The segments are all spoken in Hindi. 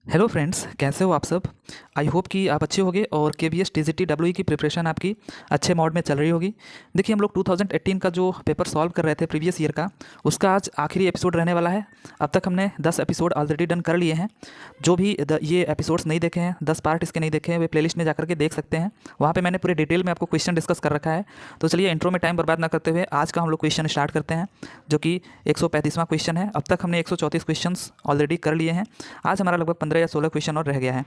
हेलो फ्रेंड्स, कैसे हो आप सब। आई होप कि आप अच्छे होगे और KVS TGT WE की प्रिपरेशन आपकी अच्छे मोड में चल रही होगी। देखिए, हम लोग 2018 का जो पेपर सॉल्व कर रहे थे प्रीवियस ईयर का, उसका आज आखिरी एपिसोड रहने वाला है। अब तक हमने 10 एपिसोड ऑलरेडी डन कर लिए हैं। जो भी ये एपिसोड्स नहीं देखे हैं, 10 पार्ट इसके नहीं देखे हैं, वे प्लेलिस्ट में जाकर के देख सकते हैं। वहाँ पर मैंने पूरे डिटेल में आपको क्वेश्चन डिस्कस कर रखा है। तो चलिए, इंट्रो में टाइम बर्बाद ना करते हुए आज का हम लोग क्वेश्चन स्टार्ट करते हैं, जो कि 135वां क्वेश्चन है। अब तक हमने 134 क्वेश्चन ऑलरेडी कर लिए हैं। आज हमारा लगभग 15 या 16 क्वेश्चन और रह गया है।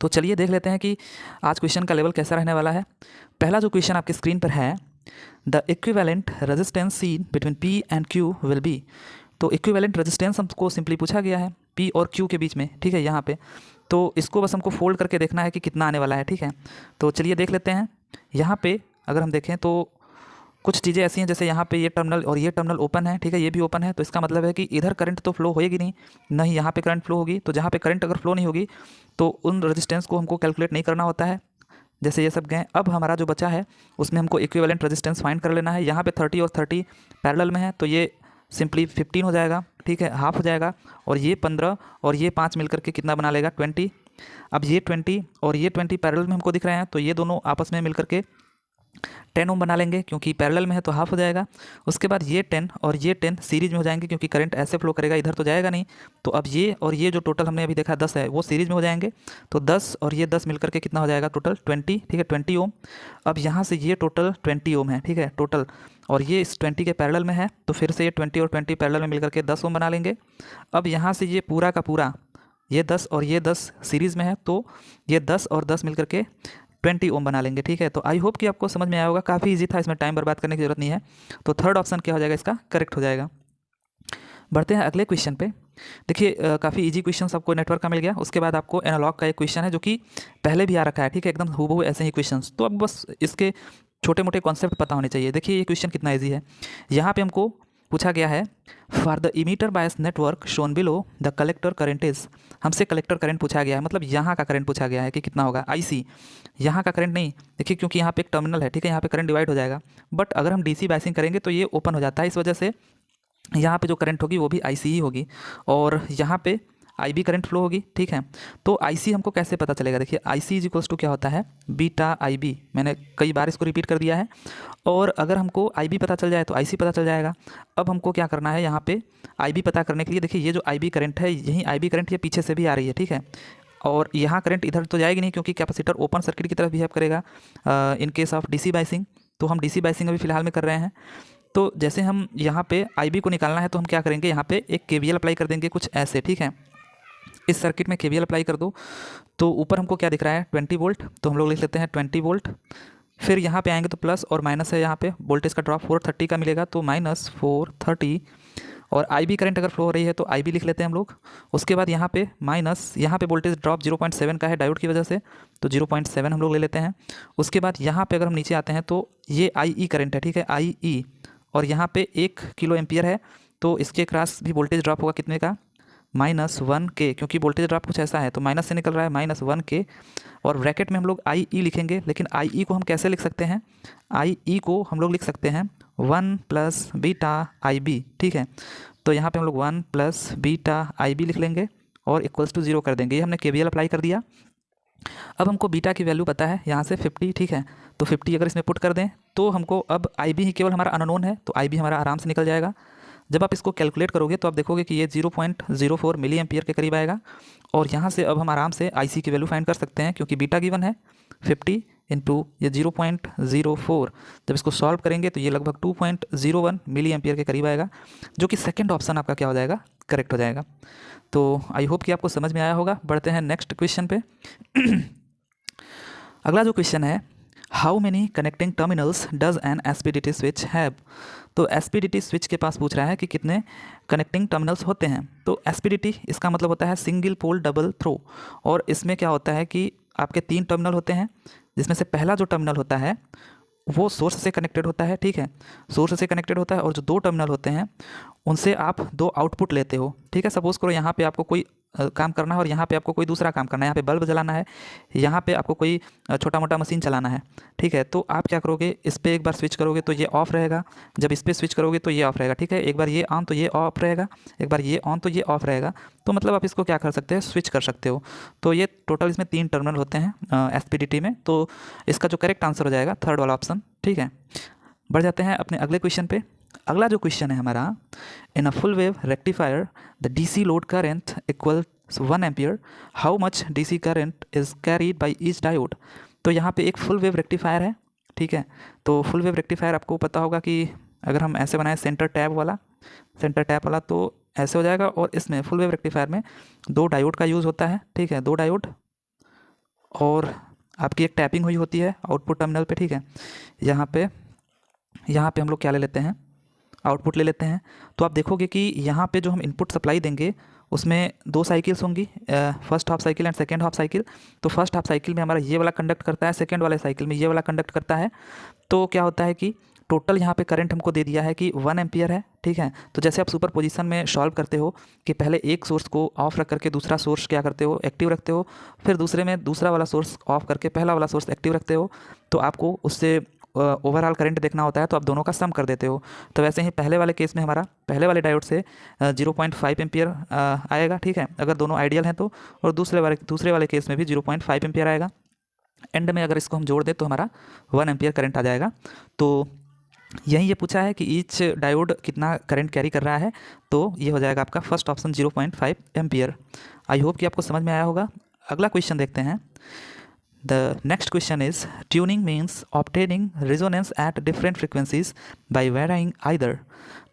तो चलिए देख लेते हैं कि आज क्वेश्चन का लेवल कैसा रहने वाला है। पहला जो क्वेश्चन आपकी स्क्रीन पर है, the equivalent resistance seen between P and Q will be. तो इक्विवेलेंट रेजिस्टेंस हमको सिंपली पूछा गया है P और Q के बीच में, ठीक है, यहाँ पे। तो इसको बस हमको फोल्ड करके देखना है कि कितना आने वाला है, ठीक है। तो चलिए देख लेते हैं। यहाँ पे अगर हम देखें तो कुछ चीज़ें ऐसी हैं, जैसे यहाँ पे ये टर्मिनल और ये टर्मिनल ओपन है, ठीक है, ये भी ओपन है। तो इसका मतलब है कि इधर करंट तो फ्लो होएगी नहीं, नहीं यहाँ पे करंट फ्लो होगी। तो जहाँ पे करंट अगर फ्लो नहीं होगी तो उन रेजिस्टेंस को हमको कैलकुलेट नहीं करना होता है। जैसे ये सब गए। अब हमारा जो बचा है उसमें हमको इक्विवेलेंट रेजिस्टेंस फाइंड कर लेना है। यहाँ पे 30 और 30 पैरेलल में है, तो ये सिंपली 15 हो जाएगा, ठीक है, हाफ हो जाएगा। और ये 15 और ये 5 मिलकर के कितना बना लेगा, 20। अब ये 20 और ये 20 पैरेलल में हमको दिख रहे हैं, तो ये दोनों आपस में मिलकर के 10 ओम बना लेंगे, क्योंकि पैरेलल में है तो हाफ हो जाएगा। उसके बाद ये 10 और ये 10 सीरीज में हो जाएंगे, क्योंकि करंट ऐसे फ्लो करेगा, इधर तो जाएगा नहीं। तो अब ये और ये जो टोटल हमने अभी देखा 10 है, वो सीरीज में हो जाएंगे। तो 10 और ये 10 मिलकर के कितना हो जाएगा, टोटल 20, ठीक है, 20 ओम। अब यहाँ से ये टोटल 20 ओम है, ठीक है, टोटल। और ये इस 20 के पैरेलल में है, तो फिर से ये 20 और 20 पैरेलल में मिलकर के 10 ओम बना लेंगे। अब यहाँ से ये पूरा का पूरा, ये 10 और ये 10 सीरीज़ में है, तो ये 10 और 10 मिलकर के 20 ओम बना लेंगे, ठीक है। तो आई होप कि आपको समझ में आया होगा, काफ़ी इजी था, इसमें टाइम बर्बाद करने की जरूरत नहीं है। तो थर्ड ऑप्शन क्या हो जाएगा, इसका करेक्ट हो जाएगा। बढ़ते हैं अगले क्वेश्चन पे। देखिए, काफ़ी इजी क्वेश्चन आपको नेटवर्क का मिल गया। उसके बाद आपको एनालॉग का एक क्वेश्चन है, जो कि पहले भी आ रखा है, ठीक है, एकदम हूबहू ऐसे ही क्वेश्चन। तो अब बस इसके छोटे मोटे कॉन्सेप्ट पता होने चाहिए। देखिए ये क्वेश्चन कितना ईजी है। यहाँ पे हमको पूछा गया है, for the emitter bias network shown below the collector current is. हमसे कलेक्टर करंट पूछा गया है, मतलब यहाँ का करंट पूछा गया है कि कितना होगा, IC। यहाँ का करंट नहीं, देखिए, क्योंकि यहाँ पे एक टर्मिनल है, ठीक है, यहाँ पे करंट डिवाइड हो जाएगा। बट अगर हम DC बायसिंग करेंगे तो ये ओपन हो जाता है, इस वजह से यहाँ पे जो करंट होगी वो भी IC ही होगी। और यहाँ पे IB करंट फ्लो होगी, ठीक है। तो IC हमको कैसे पता चलेगा, देखिए IC इज इक्वल्स टू क्या होता है, बीटा IB। मैंने कई बार इसको रिपीट कर दिया है। और अगर हमको IB पता चल जाए तो IC पता चल जाएगा। अब हमको क्या करना है, यहाँ पे IB पता करने के लिए, देखिए ये जो IB करंट है, यही IB करंट ये पीछे से भी आ रही है, ठीक है। और यहाँ करंट इधर तो जाएगी नहीं, क्योंकि कैपेसिटर ओपन सर्किट की तरफ बिहेव करेगा in case of DC biasing. तो हम DC बायसिंग अभी फिलहाल में कर रहे हैं। तो जैसे हम यहाँ पे IB को निकालना है, तो हम क्या करेंगे, यहाँ पे एक KVL अप्लाई कर देंगे कुछ ऐसे, ठीक है। इस सर्किट में KVL अप्लाई कर दो, तो ऊपर हमको क्या दिख रहा है, 20 वोल्ट। तो हम लोग लिख लेते हैं 20 वोल्ट। फिर यहाँ पे आएंगे तो प्लस और माइनस है, यहाँ पे वोल्टेज का ड्रॉप 430 का मिलेगा, तो -430। और IB करंट अगर फ्लो हो रही है तो IB लिख लेते हैं हम लोग। उसके बाद यहाँ पे माइनस, यहाँ पे वोल्टेज ड्रॉप 0.7 का है डायोड की वजह से, तो 0.7 हम लोग ले लेते हैं। उसके बाद यहाँ पे अगर हम नीचे आते हैं तो ये IE करंट है, ठीक है, IE। और यहाँ पे 1 किलो एम्पियर है, तो इसके क्रॉस भी वोल्टेज ड्रॉप होगा कितने का, -1K, क्योंकि वोल्टेज ड्रॉप कुछ ऐसा है, तो माइनस से निकल रहा है -1K। और ब्रैकेट में हम लोग IE लिखेंगे, लेकिन IE को हम कैसे लिख सकते हैं, IE को हम लोग लिख सकते हैं 1 + बीटा IB, ठीक है। तो यहाँ पे हम लोग 1 + बीटा IB लिख लेंगे और इक्वल्स टू 0 कर देंगे। ये हमने KVL अप्लाई कर दिया। अब हमको बीटा की वैल्यू पता है, यहाँ से 50, ठीक है। तो 50 अगर इसमें पुट कर दें तो हमको अब IB ही केवल हमारा अननोन है, तो IB हमारा आराम से निकल जाएगा। जब आप इसको कैलकुलेट करोगे तो आप देखोगे कि ये 0.04 मिली एम्पियर के करीब आएगा। और यहाँ से अब हम आराम से IC की वैल्यू फाइंड कर सकते हैं, क्योंकि बीटा गिवन है 50 इंटू ये 0.04। जब इसको सॉल्व करेंगे तो ये लगभग 2.01 मिली एम्पियर के करीब आएगा, जो कि सेकेंड ऑप्शन आपका क्या हो जाएगा, करेक्ट हो जाएगा। तो आई होप कि आपको समझ में आया होगा। बढ़ते हैं नेक्स्ट क्वेश्चन पे। अगला जो क्वेश्चन है, how many connecting terminals does N SPDT switch have. तो SPDT स्विच के पास पूछ रहा है कि कितने कनेक्टिंग टर्मिनल्स होते हैं। तो SPDT इसका मतलब होता है सिंगल पोल डबल थ्रो। और इसमें क्या होता है कि आपके 3 टर्मिनल होते हैं, जिसमें से पहला जो टर्मिनल होता है वो सोर्स से कनेक्टेड होता है, ठीक है, सोर्स से कनेक्टेड होता है। और जो 2 टर्मिनल होते हैं उनसे आप 2 आउटपुट लेते हो, ठीक है। सपोज करो यहाँ पे आपको कोई काम करना है और यहाँ पे आपको कोई दूसरा काम करना है। यहाँ पे बल्ब जलाना है, यहाँ पे आपको कोई छोटा मोटा मशीन चलाना है, ठीक है। तो आप क्या करोगे, इस पर एक बार स्विच करोगे तो ये ऑफ रहेगा, जब इस पर स्विच करोगे तो ये ऑफ रहेगा, ठीक है। एक बार ये ऑन तो ये ऑफ रहेगा, एक बार ये ऑन तो ये ऑफ रहेगा। तो मतलब आप इसको क्या कर सकते हैं, स्विच कर सकते हो। तो ये टोटल इसमें 3 टर्मिनल होते हैं SPDT में। तो इसका जो करेक्ट आंसर हो जाएगा थर्ड वाला ऑप्शन, ठीक है। बढ़ जाते हैं अपने अगले क्वेश्चन पे। अगला जो क्वेश्चन है हमारा, in a full wave rectifier the DC load current equal 1 ampere, how much DC current is carried by each diode. तो यहाँ पे एक फुल वेव रेक्टिफायर है, ठीक है। तो फुल वेव रेक्टिफायर आपको पता होगा कि अगर हम ऐसे बनाए सेंटर टैप वाला तो ऐसे हो जाएगा। और इसमें फुल वेव रेक्टिफायर में 2 डायोड का यूज़ होता है, ठीक है, 2 डायोड, और आपकी एक टैपिंग हुई होती है आउटपुट टर्मिनल पे, ठीक है। यहाँ पे हम लोग क्या ले लेते हैं, आउटपुट ले लेते हैं। तो आप देखोगे कि यहाँ पे जो हम इनपुट सप्लाई देंगे उसमें 2 साइकिल्स होंगी, first half cycle and second half cycle. तो फर्स्ट हाफ साइकिल में हमारा ये वाला कंडक्ट करता है, सेकेंड वाले साइकिल में ये वाला कंडक्ट करता है। तो क्या होता है कि टोटल यहाँ पे करंट हमको दे दिया है कि 1 एम्पियर है, ठीक है। तो जैसे आप सुपर पोजीशन में सॉल्व करते हो कि पहले एक सोर्स को ऑफ रख करके दूसरा सोर्स क्या करते हो, एक्टिव रखते हो, फिर दूसरे में दूसरा वाला सोर्स ऑफ करके पहला वाला सोर्स एक्टिव रखते हो। तो आपको उससे ओवरऑल करंट देखना होता है, तो आप दोनों का सम कर देते हो। तो वैसे ही पहले वाले केस में हमारा पहले वाले डायोड से 0.5 एम्पियर आएगा, ठीक है, अगर दोनों आइडियल हैं तो। और दूसरे वाले केस में भी 0.5 एम्पियर आएगा। एंड में अगर इसको हम जोड़ दें तो हमारा 1 एम्पियर करंट आ जाएगा। तो यही ये पूछा है कि ईच डायोड कितना करंट कैरी कर रहा है। तो ये हो जाएगा आपका first option 0.5 ampere. I hope कि आपको समझ में आया होगा। अगला क्वेश्चन देखते हैं। The next question is, tuning means obtaining resonance at different frequencies by varying either.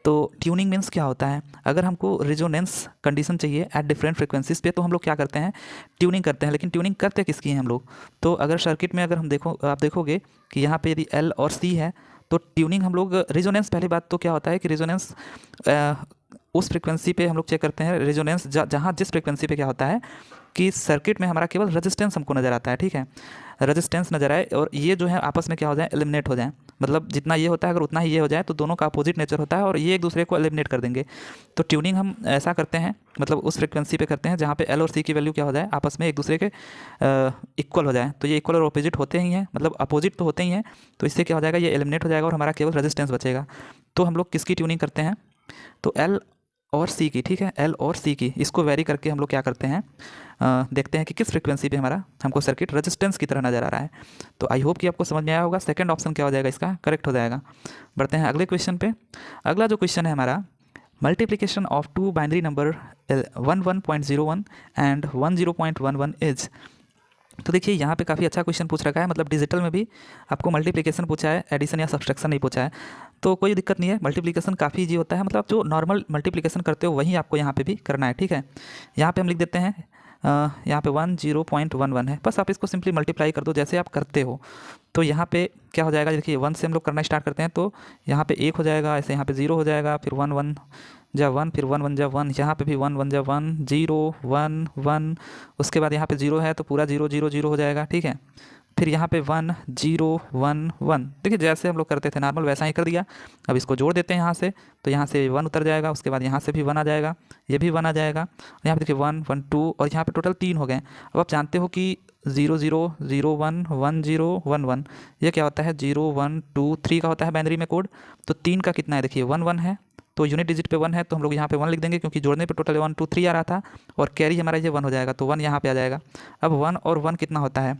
तो ट्यूनिंग मीन्स क्या होता है, अगर हमको रेजोनेंस कंडीशन चाहिए एट डिफरेंट फ्रिक्वेंसीज पे तो हम लोग क्या करते हैं, ट्यूनिंग करते हैं। लेकिन ट्यूनिंग करते किसकी हैं हम लोग, तो अगर सर्किट में अगर आप देखोगे कि यहाँ पे यदि L और C है तो ट्यूनिंग हम लोग रेजोनेंस, पहली बात तो क्या होता है कि रेजोनेंस उस फ्रिक्वेंसी पे हम लोग चेक करते हैं। रेजोनेंस जहाँ जिस फ्रिक्वेंसी पे क्या होता है कि सर्किट में हमारा केवल रेजिस्टेंस हमको नज़र आता है, ठीक है, रेजिस्टेंस नज़र आए और ये जो है आपस में क्या हो जाए, एलिमिनेट हो जाए। मतलब जितना ये होता है अगर उतना ही ये हो जाए तो दोनों का अपोजिट नेचर होता है और ये एक दूसरे को एलिमिनेट कर देंगे। तो ट्यूनिंग हम ऐसा करते हैं, मतलब उस फ्रिक्वेंसी पे करते हैं जहाँ पे L और C की वैल्यू क्या हो जाए, आपस में एक दूसरे के इक्वल हो जाए। तो ये इक्वल और अपोजिट होते ही हैं, मतलब अपोजिट तो होते ही हैं। तो इससे क्या हो जाएगा, ये एलिमिनेट हो जाएगा और हमारा केवल रेजिस्टेंस बचेगा। तो हम लोग किसकी ट्यूनिंग करते हैं, तो L और C की, ठीक है, L और C की, इसको वेरी करके हम लोग क्या करते हैं, देखते हैं कि किस फ्रिक्वेंसी पे हमारा हमको सर्किट रेजिस्टेंस की तरह नज़र आ रहा है। तो आई होप कि आपको समझ में आया होगा। सेकंड ऑप्शन क्या हो जाएगा, इसका करेक्ट हो जाएगा। बढ़ते हैं अगले क्वेश्चन पे। अगला जो क्वेश्चन है हमारा, multiplication of 2 binary number 11.01 and 10.11 is. तो देखिए यहाँ पे काफ़ी अच्छा क्वेश्चन पूछ रखा है, मतलब डिजिटल में भी आपको मल्टीप्लिकेशन पूछा है, एडिशन या सब्सट्रैक्शन नहीं पूछा है। तो कोई दिक्कत नहीं है, मल्टीप्लिकेशन काफ़ी ईजी होता है, मतलब जो नॉर्मल मल्टीप्लिकेशन करते हो वही आपको यहाँ पे भी करना है, ठीक है। यहाँ पे हम लिख देते हैं, यहाँ पे 10.11 है, बस आप इसको सिंपली मल्टीप्लाई कर दो जैसे आप करते हो। तो यहाँ पे क्या हो जाएगा, देखिए 1 से हम लोग करना स्टार्ट करते हैं तो यहाँ पे 1 हो जाएगा, ऐसे यहाँ पे 0 हो जाएगा, फिर 1 1 जा 1, फिर 1 1 जा 1, यहाँ पे भी 1 1 जा 1, 0 1 1, उसके बाद यहाँ पे 0 है तो पूरा 0 0 0 हो जाएगा, ठीक है। फिर यहाँ पे 1 0 1 1, देखिए जैसे हम लोग करते थे नॉर्मल वैसा ही कर दिया। अब इसको जोड़ देते हैं यहाँ से, तो यहाँ से 1 उतर जाएगा, उसके बाद यहाँ से भी 1 आ जाएगा, ये भी 1 आ जाएगा, यहाँ पे देखिए 1 1 2 और यहाँ पे टोटल 3 हो गए। अब आप जानते हो कि 0 0 0 1 1 0 1 1, ये क्या होता है 0 1 2 3 का होता है बाइनरी में कोड। तो 3 का कितना है, देखिए 1 1 है, तो यूनिट डिजिट पे 1 है तो हम लोग यहाँ पे 1 लिख देंगे क्योंकि जोड़ने पे टोटल 1 2 3 आ रहा था और कैरी हमारा ये 1 हो जाएगा, तो 1 यहाँ पे आ जाएगा। अब 1 और 1 कितना होता है,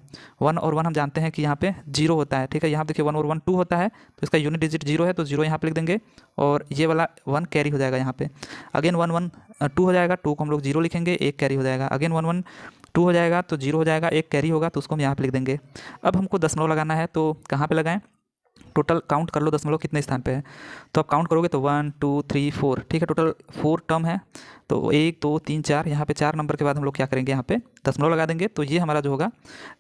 1 और 1 हम जानते हैं कि यहाँ पे 0 होता है, ठीक है। यहाँ देखिए 1 और 1 2 होता है, तो इसका यूनिट डिजिट 0 है तो 0 यहाँ पे लिख देंगे और ये वाला 1 कैरी हो जाएगा यहाँ पे। अगेन 1 1 2 हो जाएगा, 2 को हम लोग 0 लिखेंगे, 1 कैरी हो जाएगा। अगेन 1 1 2 हो जाएगा तो 0 हो जाएगा, 1 कैरी होगा तो उसको हम यहाँ पे लिख देंगे। अब हमको दशमलव लगाना है, तो कहाँ पे लगाएं, टोटल काउंट कर लो दशमलव कितने स्थान पे है। तो आप काउंट करोगे तो 1 2 3 4, ठीक है, टोटल 4 टर्म है। तो 1 2 3 4, यहाँ पे 4 नंबर के बाद हम लोग क्या करेंगे, यहाँ पे दशमलव लगा देंगे, तो ये हमारा जो होगा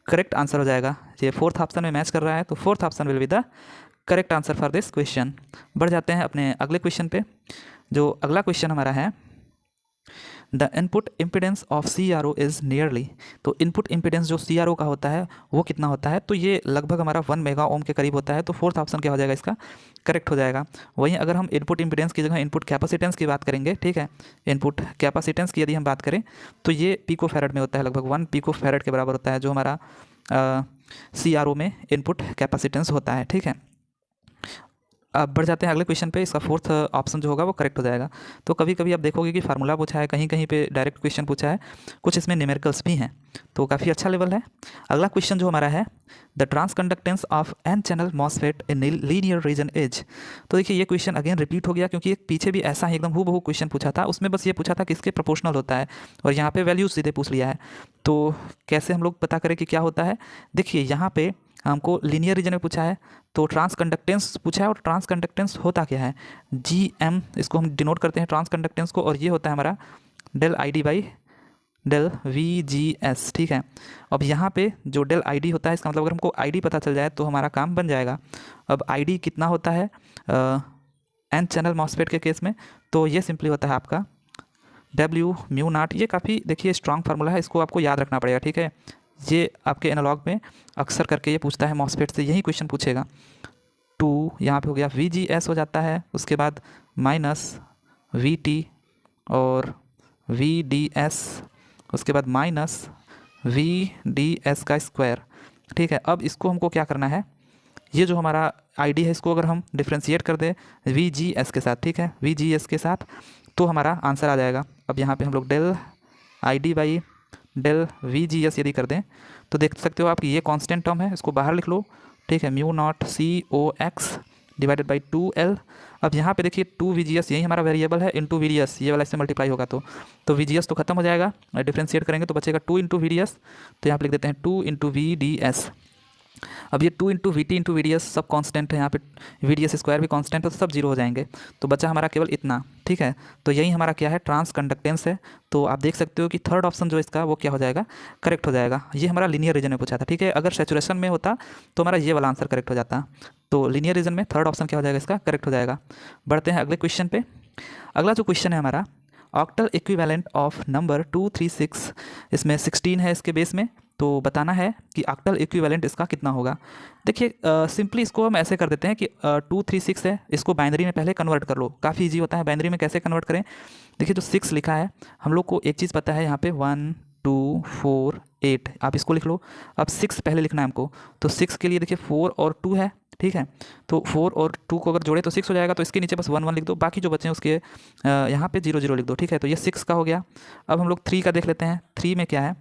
करेक्ट आंसर हो जाएगा। ये 4th ऑप्शन में मैच कर रहा है, तो 4th option will be the correct answer for this question. बढ़ जाते हैं अपने अगले क्वेश्चन पे। जो अगला क्वेश्चन हमारा है, the input impedance of CRO is nearly, तो इनपुट इम्पिडेंस जो CRO का होता है वो कितना होता है, तो ये लगभग हमारा 1 मेगा ओम के करीब होता है। तो फोर्थ ऑप्शन क्या हो जाएगा, इसका करेक्ट हो जाएगा। वहीं अगर हम इनपुट इम्पिडेंस की जगह इनपुट कैपेसिटेंस की बात करेंगे, ठीक है, इनपुट कैपेसिटेंस की यदि हम बात करें तो ये पिको फैरड में होता है, लगभग 1 पिको फैरड के बराबर होता है जो हमारा CRO में इनपुट कैपेसिटेंस होता है, ठीक है। अब बढ़ जाते हैं अगले क्वेश्चन पे। इसका फोर्थ ऑप्शन जो होगा वो करेक्ट हो जाएगा। तो कभी कभी आप देखोगे कि फार्मूला पूछा है, कहीं कहीं पे डायरेक्ट क्वेश्चन पूछा है, कुछ इसमें न्यूमेरिकल्स भी हैं, तो काफ़ी अच्छा लेवल है। अगला क्वेश्चन जो हमारा है, the transconductance of N channel MOSFET in linear region is. तो देखिए ये क्वेश्चन अगेन रिपीट हो गया, क्योंकि एक पीछे भी ऐसा ही एकदम हूबहू क्वेश्चन पूछा था, उसमें बस ये पूछा था किसके प्रोपोर्शनल होता है, और यहाँ पे वैल्यूज सीधे पूछ लिया है। तो कैसे हम लोग पता करें कि क्या होता है, देखिए यहाँ पे हमको लीनियर रीजन में पूछा है, तो ट्रांसकंडक्टेंस पूछा है, और ट्रांसकंडक्टेंस होता क्या है, GM, इसको हम डिनोट करते हैं ट्रांसकंडक्टेंस को, और ये होता है हमारा del ID by del VGS, ठीक है। अब यहाँ पे जो डेल ID होता है, इसका मतलब अगर हमको ID पता चल जाए तो हमारा काम बन जाएगा। अब ID कितना होता है एन चैनल मॉसफेट के केस में, तो ये सिंपली होता है आपका W म्यू नॉट। ये काफ़ी देखिए स्ट्रॉन्ग फार्मूला है, इसको आपको याद रखना पड़ेगा, ठीक है। ये आपके एनालॉग में अक्सर करके ये पूछता है, मॉसफेट से यही क्वेश्चन पूछेगा। 2 यहाँ पे हो गया VGS हो जाता है, उसके बाद माइनस VT और VDS, उसके बाद माइनस VDS का स्क्वायर, ठीक है। अब इसको हमको क्या करना है, ये जो हमारा ID है इसको अगर हम डिफ्रेंशिएट कर दें VGS के साथ, ठीक है, VGS के साथ, तो हमारा आंसर आ जाएगा। अब यहाँ पे हम लोग del ID by del VGS यदि कर दें तो देख सकते हो आप कि ये कांस्टेंट टर्म है, इसको बाहर लिख लो, ठीक है, mu naught COX divided by 2L। अब यहाँ पे देखिए 2VGS यही हमारा वेरिएबल है, इंटू VDS, ये वाला इससे मल्टीप्लाई होगा तो VGS तो खत्म हो जाएगा, डिफ्रेंशिएट करेंगे तो बचेगा 2 इंटू VDS, तो यहाँ पे लिख देते हैं 2 इंटू VDS। अब ये 2 इंटू VT इंटू VDS सब कांस्टेंट है, यहाँ पे VDS स्क्वायर भी कांस्टेंट है, तो सब जीरो हो जाएंगे, तो बचा हमारा केवल इतना, ठीक है। तो यही हमारा क्या है, ट्रांसकंडक्टेंस है। तो आप देख सकते हो कि थर्ड ऑप्शन जो इसका वो क्या हो जाएगा, करेक्ट हो जाएगा। ये हमारा लीनियर रीजन में पूछा था, ठीक है। अगर सैचुरेशन में होता तो हमारा ये वाला आंसर करेक्ट हो जाता, तो लीनियर रीजन में थर्ड ऑप्शन क्या हो जाएगा, इसका करेक्ट हो जाएगा। बढ़ते हैं अगले क्वेश्चन पे। अगला जो क्वेश्चन है हमारा, ऑक्टल इक्विवेलेंट ऑफ नंबर 236, इसमें 16 है इसके बेस में, तो बताना है कि ऑक्टल इक्विवेलेंट इसका कितना होगा। देखिए सिंपली इसको हम ऐसे कर देते हैं कि 236 है, इसको बाइनरी में पहले कन्वर्ट कर लो, काफ़ी इजी होता है। बाइनरी में कैसे कन्वर्ट करें, देखिए जो 6 लिखा है, हम लोग को एक चीज़ पता है, यहाँ पे 1 2 4 8, आप इसको लिख लो। अब 6 पहले लिखना है हमको, तो 6 के लिए देखिए 4 और 2 है, ठीक है। तो 4 और 2 को अगर जोड़े तो 6 हो जाएगा, तो इसके नीचे बस 1 1 लिख दो, बाकी जो बचे हैं उसके यहाँ पे 0 0 लिख दो, ठीक है। तो ये 6 का हो गया। अब हम लोग 3 का देख लेते हैं। 3 में क्या है,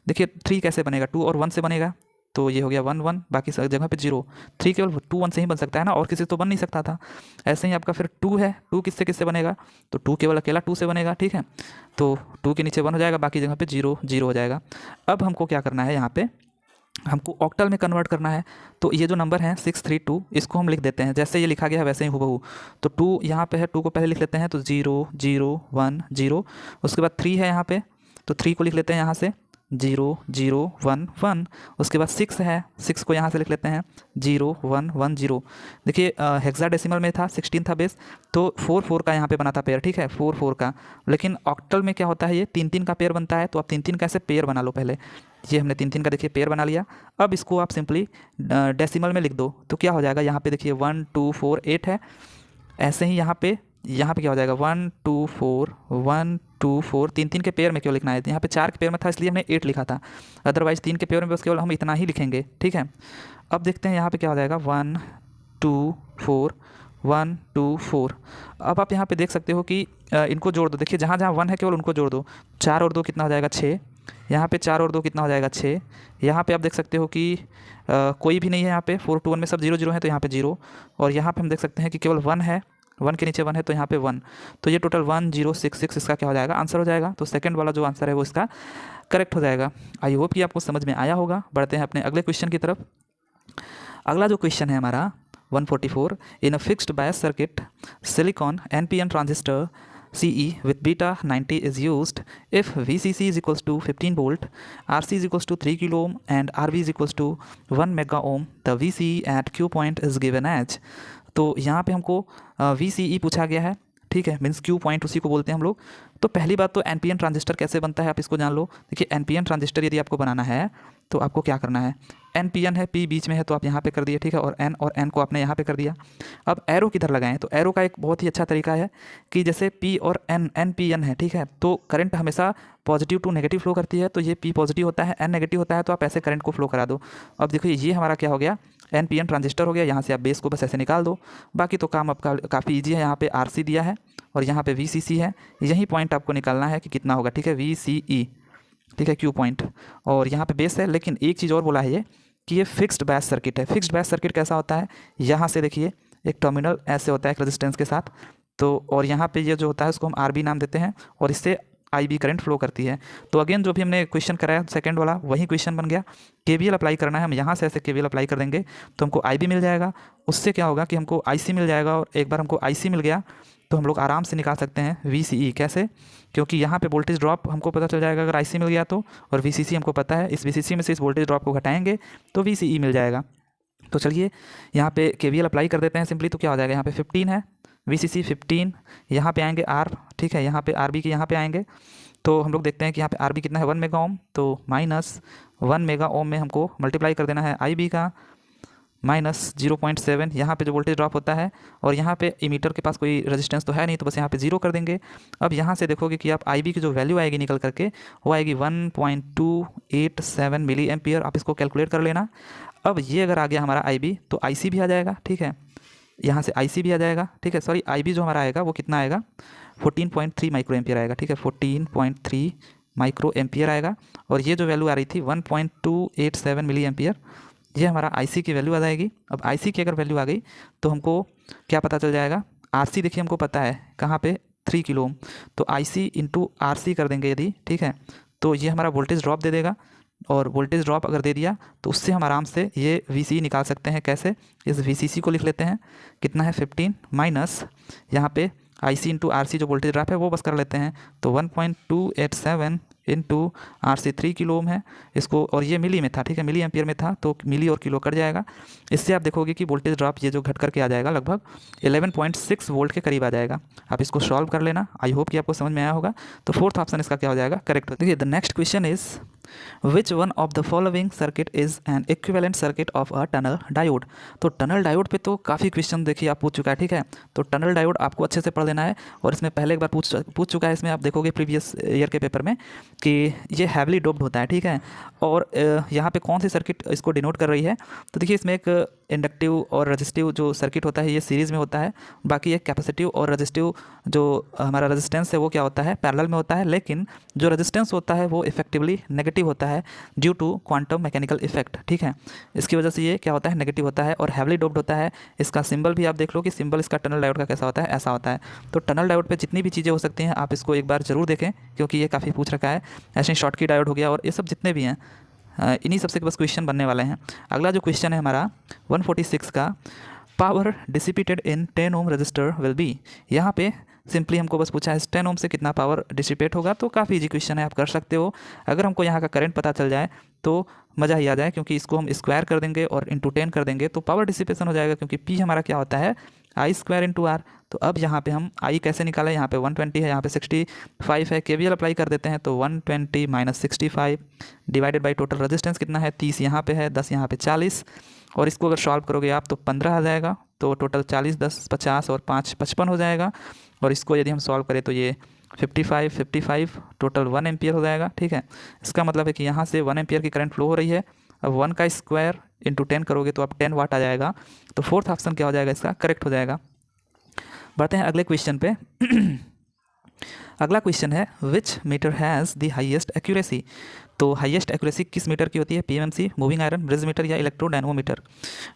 देखिए 3 कैसे बनेगा, 2 और 1 से बनेगा, तो ये हो गया 1 1, बाकी सब जगह पे 0। 3 केवल 2 1 से ही बन सकता है ना, और किसी से तो बन नहीं सकता था। ऐसे ही आपका फिर 2 है, 2 किससे किससे बनेगा, तो 2 केवल अकेला 2 से बनेगा, ठीक है। तो 2 के नीचे 1 हो जाएगा, बाकी जगह पे 0 0 हो जाएगा। अब हमको क्या करना है, यहाँ पे हमको ऑक्टल में कन्वर्ट करना है। तो ये जो नंबर है 632, इसको हम लिख देते हैं जैसे ये लिखा गया है वैसे ही हूबहू। तो 2 यहाँ पे है, 2 को पहले लिख लेते हैं, तो 0 0 1 0। उसके बाद 3 है यहाँ पे, तो 3 को लिख लेते हैं यहाँ से, 0 0 1 1। उसके बाद 6 है, 6 को यहाँ से लिख लेते हैं, 0 1 1 0। देखिए हेक्साडेसिमल में था, 16 था बेस, तो 4 4 का यहाँ पे बना था पेयर, ठीक है, 4 4 का। लेकिन ऑक्टल में क्या होता है, ये 3 3 का पेयर बनता है, तो आप 3 3 का ऐसे पेयर बना लो पहले। ये हमने 3 3 का देखिए पेयर बना लिया। अब इसको आप सिंपली डेसिमल में लिख दो, तो क्या हो जाएगा, यहाँ पे देखिए 1 2 4 8 है। ऐसे ही यहाँ पे क्या हो जाएगा, 1 2 4 1 2 4, 3 3 के पेयर में क्यों लिखना है, यहाँ पे 4 के पेयर में था इसलिए हमने 8 लिखा था, अदरवाइज 3 के पेयर में बस केवल हम इतना ही लिखेंगे, ठीक है। अब देखते हैं यहाँ पे क्या हो जाएगा, 1 2 4 1 2 4। अब आप यहाँ पे देख सकते हो कि इनको जोड़ दो, देखिए जहाँ जहाँ 1 है केवल उनको जोड़ दो। 4 और 2 कितना हो जाएगा, 6। यहाँ पे 4 और 2 कितना हो जाएगा, 6। यहाँ पे आप देख सकते हो कि कोई भी नहीं है, यहाँ पे 4 2 1 में सब 0 0 है, तो यहाँ पे 0। और यहाँ पे हम देख सकते हैं कि केवल 1 है, 1 के नीचे 1 है, तो यहाँ पे 1। तो ये टोटल 1 0 6 6 इसका क्या हो जाएगा, आंसर हो जाएगा। तो सेकंड वाला जो आंसर है वो इसका करेक्ट हो जाएगा। आई होप कि आपको समझ में आया होगा। बढ़ते हैं अपने अगले क्वेश्चन की तरफ। अगला जो क्वेश्चन है हमारा 144, in a fixed bias circuit silicon NPN transistor CE with beta 90 is used if VCC is equals to 15 volt, RC is equals to 3 kilo ohm and RB is equals to 1 mega ohm. The VCE at Q point is given as। तो यहाँ पे हमको VCE पूछा गया है, ठीक है, मीन्स Q पॉइंट उसी को बोलते हैं हम लोग। तो पहली बात तो एनपीएन ट्रांजिस्टर कैसे बनता है आप इसको जान लो। देखिए एनपीएन ट्रांजिस्टर यदि आपको बनाना है तो आपको क्या करना है, एनपीएन है, पी बीच में है तो आप यहाँ पे कर दिए, ठीक है, और एन को आपने यहाँ पे कर दिया। अब एरो किधर लगाएं, तो एरो का एक बहुत ही अच्छा तरीका है कि जैसे पी और एन पी एन है, ठीक है, तो करंट हमेशा पॉजिटिव टू नेगेटिव फ्लो करती है, तो ये पी पॉजिटिव होता है, एन नेगेटिव होता है, तो आप ऐसे करंट को फ्लो करा दो। अब देखो ये हमारा क्या हो गया, एन पी एन ट्रांजिस्टर हो गया। यहाँ से आप बेस को बस ऐसे निकाल दो, बाकी तो काम आपका काफ़ी ईजी है। यहाँ पे आर सी दिया है और यहाँ पे वी सी सी है, यही पॉइंट आपको निकालना है कि कितना होगा, ठीक है, वी सी ई, ठीक है, क्यू पॉइंट, और यहाँ पे बेस है। लेकिन एक चीज़ और बोला है ये कि ये फिक्स्ड बैच सर्किट है। फिक्स्ड बैच सर्किट कैसा होता है, यहाँ से देखिए एक टर्मिनल ऐसे होता है एक रेजिस्टेंस के साथ, तो और यहाँ पे ये जो होता है उसको हम आर बी नाम देते हैं, और इससे आई बी करंट फ्लो करती है। तो अगेन जो भी हमने क्वेश्चन कराया सेकंड वाला वही क्वेश्चन बन गया। केवीएल अप्लाई करना है, हम यहाँ से ऐसे केवीएल अप्लाई कर देंगे तो हमको आई बी मिल जाएगा। उससे क्या होगा कि हमको आई सी मिल जाएगा, और एक बार हमको आई सी मिल गया तो हम लोग आराम से निकाल सकते हैं वी सी ई। कैसे, क्योंकि यहाँ पे वोल्टेज ड्रॉप हमको पता चल जाएगा अगर आई सी मिल गया तो, और वी सी सी हमको पता है, इस वी सी सी में से इस वोल्टेज ड्रॉप को घटाएंगे तो वी सी ई मिल जाएगा। तो चलिए यहाँ पे केवीएल अप्लाई कर देते हैं सिंपली। तो क्या हो जाएगा, यहाँ पे 15 है, वी सी सी 15, यहाँ पे आएंगे आर, ठीक है, यहाँ पे आर बी के यहाँ पे आएंगे तो हम लोग देखते हैं कि यहाँ पे आर बी कितना है 1 मेगा ओम, तो माइनस 1 मेगा ओम में हमको मल्टीप्लाई कर देना है आई बी का माइनस 0.7, यहाँ पे जो वोल्टेज ड्रॉप होता है, और यहाँ पे इमीटर के पास कोई रेजिस्टेंस तो है नहीं तो बस यहाँ पे 0 कर देंगे। अब यहाँ से देखोगे कि आप आई बी की जो वैल्यू आएगी निकल करके वो आएगी 1.287 मिली एम्पियर। आप इसको कैलकुलेट कर लेना। अब ये अगर आ गया हमारा आई बी तो आई सी भी आ जाएगा, ठीक है, यहाँ से आई सी भी आ जाएगा, ठीक है, सॉरी आई बी जो हमारा आएगा वो कितना आएगा 14.3 माइक्रो एम्पियर आएगा, ठीक है, 14.3 माइक्रो एम्पियर आएगा। और ये जो वैल्यू आ रही थी 1.287 मिली एम्पियर, ये हमारा आईसी की वैल्यू आ जाएगी। अब आईसी की अगर वैल्यू आ गई तो हमको क्या पता चल जाएगा, आरसी देखिए हमको पता है कहाँ पे 3 किलो ओम, तो आईसी इंटू आरसी कर देंगे यदि, ठीक है, तो ये हमारा वोल्टेज ड्रॉप दे देगा। और वोल्टेज ड्रॉप अगर दे दिया तो उससे हम आराम से ये वी निकाल सकते हैं। कैसे, इस वी को लिख लेते हैं, कितना है 15 माइनस यहाँ पे आई सी इंटू आर सी जो वोल्टेज ड्रॉप है वो बस कर लेते हैं, तो 1.287 into R C 3 kilo ohm है इसको, और ये मिली में था, ठीक है, मिली एम्पियर में था तो मिली और किलो कट जाएगा। इससे आप देखोगे कि वोल्टेज ड्रॉप ये जो घट करके आ जाएगा लगभग 11.6 वोल्ट के करीब आ जाएगा। आप इसको सॉल्व कर लेना, आई होप कि आपको समझ में आया होगा। तो फोर्थ ऑप्शन इसका क्या हो जाएगा, करेक्ट। देखिए the next question is which one of the following circuit is an equivalent circuit of a tunnel diode. तो टनल डायोड पे तो काफ़ी क्वेश्चन देखिए आप पूछ चुका है, ठीक है, तो टनल डायोड आपको अच्छे से पढ़ लेना है। और इसमें पहले एक बार पूछ चुका है, इसमें आप देखोगे प्रीवियस ईयर के पेपर में कि ये हैवली डोप्ड होता है, ठीक है। और यहाँ पे कौन सी सर्किट इसको डिनोट कर रही है, तो देखिए इसमें एक इंडक्टिव और रजिस्टिव जो सर्किट होता है ये सीरीज़ में होता है, बाकी एक कैपेसिटिव और रजिस्टिव जो हमारा रेजिस्टेंस है वो क्या होता है, पैरेलल में होता है। लेकिन जो रेजिस्टेंस होता है वो इफेक्टिवली नेगेटिव होता है due to quantum mechanical effect, ठीक है, इसकी वजह से ये क्या होता है, नेगेटिव होता है और हैवली डोप्ड होता है। इसका सिंबल भी आप देख लो कि सिंबल इसका टनल डायोड का कैसा होता है, ऐसा होता है। तो टनल डायोड पे जितनी भी चीज़ें हो सकती हैं आप इसको एक बार जरूर देखें, क्योंकि ये काफ़ी पूछ रखा है। ऐसे शॉर्टकी डायोड हो गया और ये सब जितने भी हैं इन्हीं सबसे बस क्वेश्चन बनने वाले हैं। अगला जो क्वेश्चन है हमारा 146 का, power dissipated in 10 ohm resistor will be. यहाँ पे सिंपली हमको बस पूछा है 10 ओम से कितना पावर डिसिपेट होगा, तो काफ़ी इजी क्वेश्चन है, आप कर सकते हो। अगर हमको यहाँ का करंट पता चल जाए तो मज़ा ही आ जाए, क्योंकि इसको हम स्क्वायर कर देंगे और इंटू 10 कर देंगे तो पावर डिसिपेशन हो जाएगा, क्योंकि पी हमारा क्या होता है आई स्क्वायर इंटू आर। तो अब यहाँ पे हम आई कैसे निकालें, यहाँ पे 120 है, यहाँ पे 65 है, केवीएल अप्लाई कर देते हैं तो 120 minus 65 divided by total resistance कितना है 30 यहाँ पे है, 10 यहाँ पे 40, और इसको अगर सॉल्व करोगे आप तो 15 आ जाएगा। तो टोटल 40 10 50 और 5 55 हो जाएगा। और इसको यदि हम सॉल्व करें तो ये 55 टोटल 1 एम्पियर हो जाएगा, ठीक है। इसका मतलब है कि यहाँ से 1 एम्पियर की करंट फ्लो हो रही है। अब 1 का स्क्वायर इंटू 10 करोगे तो आप 10 वाट आ जाएगा। तो फोर्थ ऑप्शन क्या हो जाएगा, इसका करेक्ट हो जाएगा। बढ़ते हैं अगले क्वेश्चन पे। अगला क्वेश्चन है which meter has the highest accuracy. तो हाईएस्ट एक्यूरेसी किस मीटर की होती है, PMMC, moving iron, bridge meter या इलेक्ट्रोडायनोमीटर।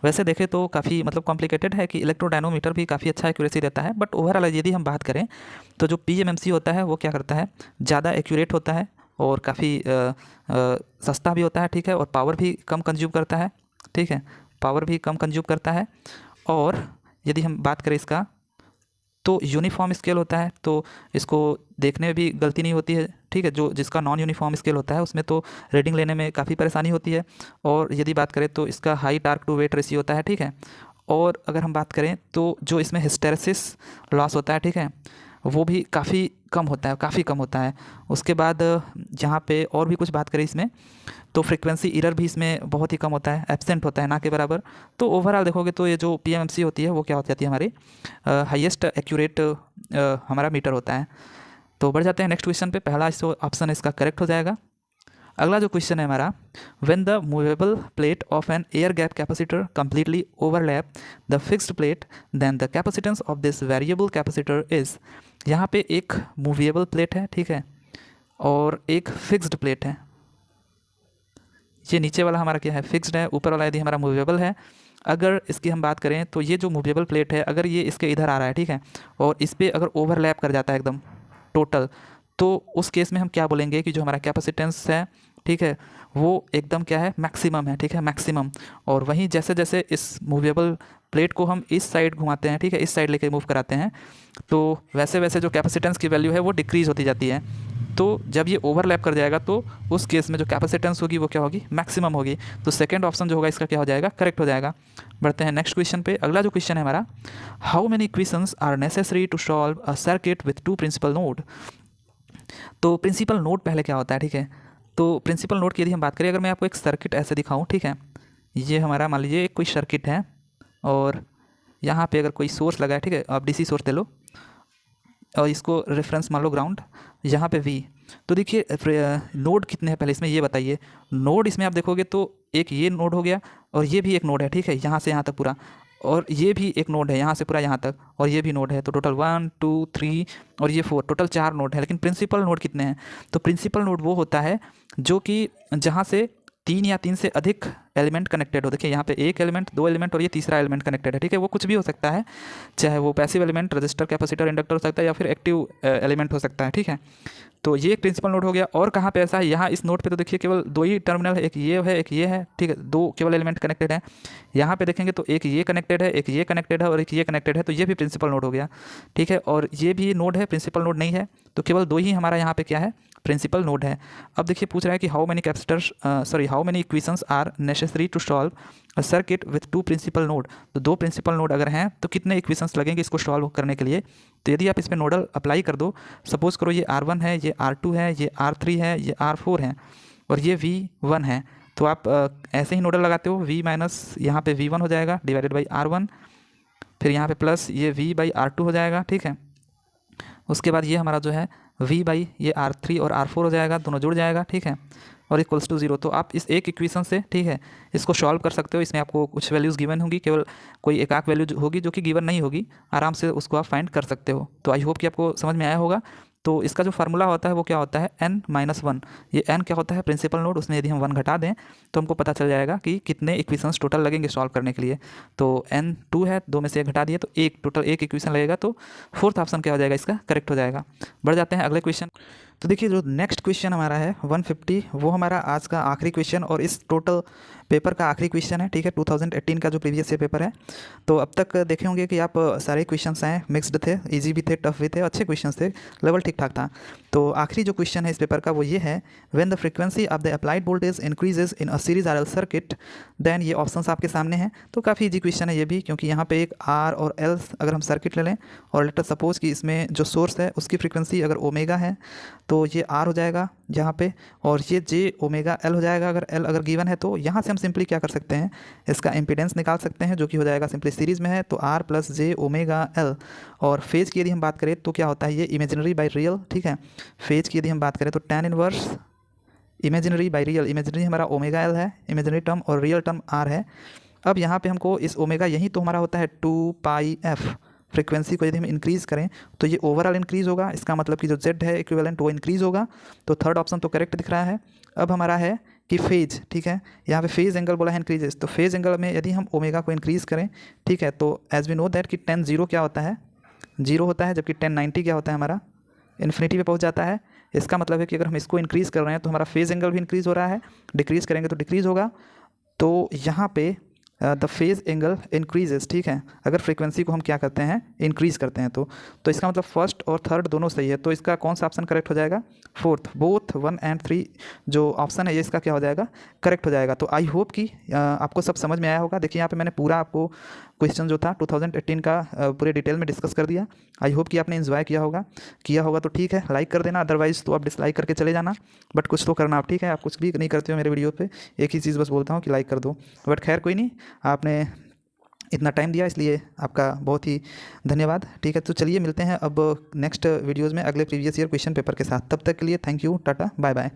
वैसे देखें तो काफ़ी मतलब कॉम्प्लिकेटेड है कि इलेक्ट्रोडायनोमीटर भी काफ़ी अच्छा एक्यूरेसी देता है, बट ओवरऑल यदि हम बात करें तो जो पीएमएमसी होता है वो क्या करता है, ज़्यादा एक्यूरेट होता है और काफ़ी सस्ता भी होता है, ठीक है, और पावर भी कम कंज्यूम करता है, ठीक है, पावर भी कम कंज्यूम करता है। और यदि हम बात करें इसका तो यूनिफॉर्म स्केल होता है, तो इसको देखने में भी गलती नहीं होती है, ठीक है। जो जिसका नॉन यूनिफॉर्म स्केल होता है उसमें तो रीडिंग लेने में काफ़ी परेशानी होती है। और यदि बात करें तो इसका high torque to weight ratio होता है, ठीक है। और अगर हम बात करें तो जो इसमें हिस्टेरेसिस लॉस होता है, ठीक है, वो भी काफ़ी कम होता है, काफ़ी कम होता है। उसके बाद यहाँ पे और भी कुछ बात करें इसमें तो फ्रीक्वेंसी एरर भी इसमें बहुत ही कम होता है, एब्सेंट होता है ना के बराबर। तो ओवरऑल देखोगे तो ये जो PMMC होती है वो क्या हो जाती है हमारी हाईएस्ट एक्यूरेट हमारा मीटर होता है। तो बढ़ जाते हैं नेक्स्ट क्वेश्चन पे। पहला ऑप्शन इसका करेक्ट हो जाएगा। अगला जो क्वेश्चन है हमारा, when the movable plate of an air gap capacitor completely overlap the fixed plate then the capacitance of this variable capacitor is. यहाँ पे एक मूवेबल प्लेट है, ठीक है, और एक फिक्स्ड प्लेट है। ये नीचे वाला हमारा क्या है, फिक्स्ड है, ऊपर वाला यदि हमारा मूवेबल है। अगर इसकी हम बात करें तो ये जो मूवेबल प्लेट है, अगर ये इसके इधर आ रहा है, ठीक है, और इस पर अगर ओवरलैप कर जाता है एकदम टोटल, तो उस केस में हम क्या बोलेंगे कि जो हमारा कैपेसिटेंस है, ठीक है, वो एकदम क्या है, मैक्सिमम है, ठीक है, मैक्सिमम। और वहीं जैसे जैसे इस मूवेबल प्लेट को हम इस साइड घुमाते हैं, ठीक है, इस साइड लेके मूव कराते हैं, तो वैसे वैसे जो कैपेसिटेंस की वैल्यू है वो डिक्रीज़ होती जाती है। तो जब ये ओवरलैप कर जाएगा तो उस केस में जो कैपेसिटेंस होगी वो क्या होगी, मैक्सिमम होगी। तो सेकंड ऑप्शन जो होगा इसका क्या हो जाएगा, करेक्ट हो जाएगा। बढ़ते हैं नेक्स्ट क्वेश्चन पे। अगला जो क्वेश्चन है हमारा, how many equations are necessary to solve a circuit with 2 principal node. तो प्रिंसिपल नोड पहले क्या होता है, ठीक है, तो प्रिंसिपल नोड की यदि हम बात करें, अगर मैं आपको एक सर्किट ऐसे दिखाऊं, ठीक है, ये हमारा मान लीजिए कोई सर्किट है और यहाँ पे अगर कोई सोर्स लगा है, ठीक है, आप DC सोर्स ले लो और इसको रेफरेंस मान लो ग्राउंड, यहाँ पे V। तो देखिए नोड कितने हैं पहले इसमें ये बताइए। नोड इसमें आप देखोगे तो एक ये नोड हो गया और ये भी एक नोड है, ठीक है, यहाँ से यहाँ तक पूरा, और ये भी एक नोड है यहाँ से पूरा यहाँ तक, और ये भी नोड है। तो टोटल 1 2 3 और ये 4, टोटल 4 नोड है। लेकिन प्रिंसिपल नोड कितने हैं, तो प्रिंसिपल नोड वो होता है जो कि जहाँ से 3 या 3 से अधिक एलिमेंट कनेक्टेड हो। देखिए यहाँ पे एक एलिमेंट, 2 एलिमेंट और ये तीसरा एलिमेंट कनेक्टेड है, ठीक है, वो कुछ भी हो सकता है, चाहे वो passive element register capacitor inductor हो सकता है या फिर एक्टिव एलिमेंट हो सकता है, ठीक है। तो ये एक प्रिंसिपल नोड हो गया। और कहाँ पे ऐसा है, यहाँ इस नोड पे तो देखिए केवल 2 ही टर्मिनल है, एक ये है एक ये है, ठीक है, 2 केवल एलिमेंट कनेक्टेड है। यहाँ पे देखेंगे तो एक ये कनेक्टेड है, एक ये कनेक्टेड है और एक ये कनेक्टेड है, तो ये भी प्रिंसिपल नोड हो गया, ठीक है। और ये भी नोड है, प्रिंसिपल नोड नहीं है, तो केवल 2 ही हमारा यहाँ पे क्या है, प्रिंसिपल नोड है। अब देखिए पूछ रहा है कि how many equations are necessary to solve a circuit with 2 principal node. तो 2 प्रिंसिपल नोड अगर हैं तो कितने इक्वेशंस लगेंगे इसको सॉल्व करने के लिए। तो यदि आप इस पर नोडल अप्लाई कर दो, सपोज करो ये R1 है, ये R2 है, ये R3 है, ये R4 है और ये V1 है, तो आप ऐसे ही नोडल लगाते हो, V माइनस यहाँ पे V1 हो जाएगा डिवाइडेड बाई R1, फिर यहाँ पे प्लस ये V बाई R2 हो जाएगा, ठीक है। उसके बाद ये हमारा जो है V बाई ये R3 और R4 हो जाएगा, दोनों जुड़ जाएगा, ठीक है, और इक्वल्स टू 0। तो आप इस एक इक्वेशन से, ठीक है, इसको सॉल्व कर सकते हो। इसमें आपको कुछ वैल्यूज़ गिवन होंगी, केवल कोई एक आध वैल्यू होगी जो कि गिवन नहीं होगी, आराम से उसको आप फाइंड कर सकते हो। तो आई होप कि आपको समझ में आया होगा। तो इसका जो फार्मूला होता है वो क्या होता है, n-1। ये n क्या होता है, प्रिंसिपल नोड, उसमें यदि हम 1 घटा दें तो हमको पता चल जाएगा कि कितने इक्वेशंस टोटल लगेंगे सॉल्व करने के लिए। तो n 2 है, 2 में से 1 घटा दिए तो एक टोटल एक इक्वेशन लगेगा। तो फोर्थ ऑप्शन क्या हो जाएगा, इसका करेक्ट हो जाएगा। बढ़ जाते हैं अगले क्वेश्चन। तो देखिए जो नेक्स्ट क्वेश्चन हमारा है 150, वो हमारा आज का आखिरी क्वेश्चन और इस टोटल पेपर का आखिरी क्वेश्चन है, ठीक है, 2018 का जो प्रीवियस ईयर पेपर है। तो अब तक देखे होंगे कि आप सारे क्वेश्चंस हैं, मिक्स्ड थे, इजी भी थे, टफ भी थे, अच्छे क्वेश्चंस थे, लेवल ठीक ठाक था। तो आखिरी जो क्वेश्चन है इस पेपर का वो ये है, when the frequency of the applied voltage increases in a series RL circuit then. ये ऑप्शंस आपके सामने हैं। तो काफ़ी इजी क्वेश्चन है ये भी, क्योंकि यहाँ पे एक R और L अगर हम सर्किट ले लें और लेट अस सपोज कि इसमें जो सोर्स है उसकी फ्रीक्वेंसी अगर ओमेगा है तो ये R हो जाएगा यहाँ पे, और ये J ओमेगा L हो जाएगा अगर L अगर गिवन है। तो यहाँ से हम सिंपली क्या कर सकते हैं, इसका इम्पीडेंस निकाल सकते हैं, जो कि हो जाएगा सिंपली सीरीज़ में है तो R plus J omega L। और फेज़ की यदि हम बात करें तो क्या होता है, ये इमेजिनरी बाई रियल, ठीक है। फेज़ की यदि हम बात करें तो tan inverse imaginary by real, imaginary हमारा ओमेगा L है, इमेजिनरी टर्म, और रियल टर्म R है। अब यहाँ पे हमको इस ओमेगा, यही तो हमारा होता है 2πf। फ्रीक्वेंसी को यदि हम इंक्रीज़ करें तो ये ओवरऑल इंक्रीज़ होगा, इसका मतलब कि जो Z है इक्विवेलेंट वो इंक्रीज़ होगा। तो थर्ड ऑप्शन तो करेक्ट दिख रहा है। अब हमारा है कि फेज, ठीक है, यहाँ पे फेज एंगल बोला है इंक्रीजेस, तो फेज एंगल में यदि हम ओमेगा को इंक्रीज़ करें, ठीक है, तो एज वी नो दैट कि tan 0 क्या होता है, 0 होता है, जबकि tan 90 क्या होता है हमारा, इन्फिनिटी पे पहुँच जाता है। इसका मतलब है कि अगर हम इसको इंक्रीज़ कर रहे हैं तो हमारा फेज एंगल भी इंक्रीज़ हो रहा है, डिक्रीज़ करेंगे तो डिक्रीज़ होगा। तो यहाँ पे द फेज एंगल इंक्रीजेस, ठीक है, अगर फ्रीक्वेंसी को हम क्या करते हैं, इंक्रीज़ करते हैं तो इसका मतलब फर्स्ट और थर्ड दोनों सही है। तो इसका कौन सा ऑप्शन करेक्ट हो जाएगा, फोर्थ, बोथ 1 and 3 जो ऑप्शन है ये इसका क्या हो जाएगा, करेक्ट हो जाएगा। तो आई होप कि आपको सब समझ में आया होगा। देखिए यहाँ पे मैंने पूरा आपको क्वेश्चन जो था 2018 का पूरे डिटेल में डिस्कस कर दिया। आई होप कि आपने एंजॉय किया होगा तो ठीक है, लाइक कर देना, अदरवाइज़ तो आप डिसलाइक करके चले जाना, बट कुछ तो करना आप, ठीक है। आप कुछ भी नहीं करते हो मेरे वीडियो पे, एक ही चीज़ बस बोलता हूँ कि लाइक कर दो, बट खैर कोई नहीं, आपने इतना टाइम दिया इसलिए आपका बहुत ही धन्यवाद। ठीक है, तो चलिए मिलते हैं अब नेक्स्ट वीडियोज़ में अगले प्रीवियस ईयर क्वेश्चन पेपर के साथ। तब तक के लिए thank you, tata, bye bye.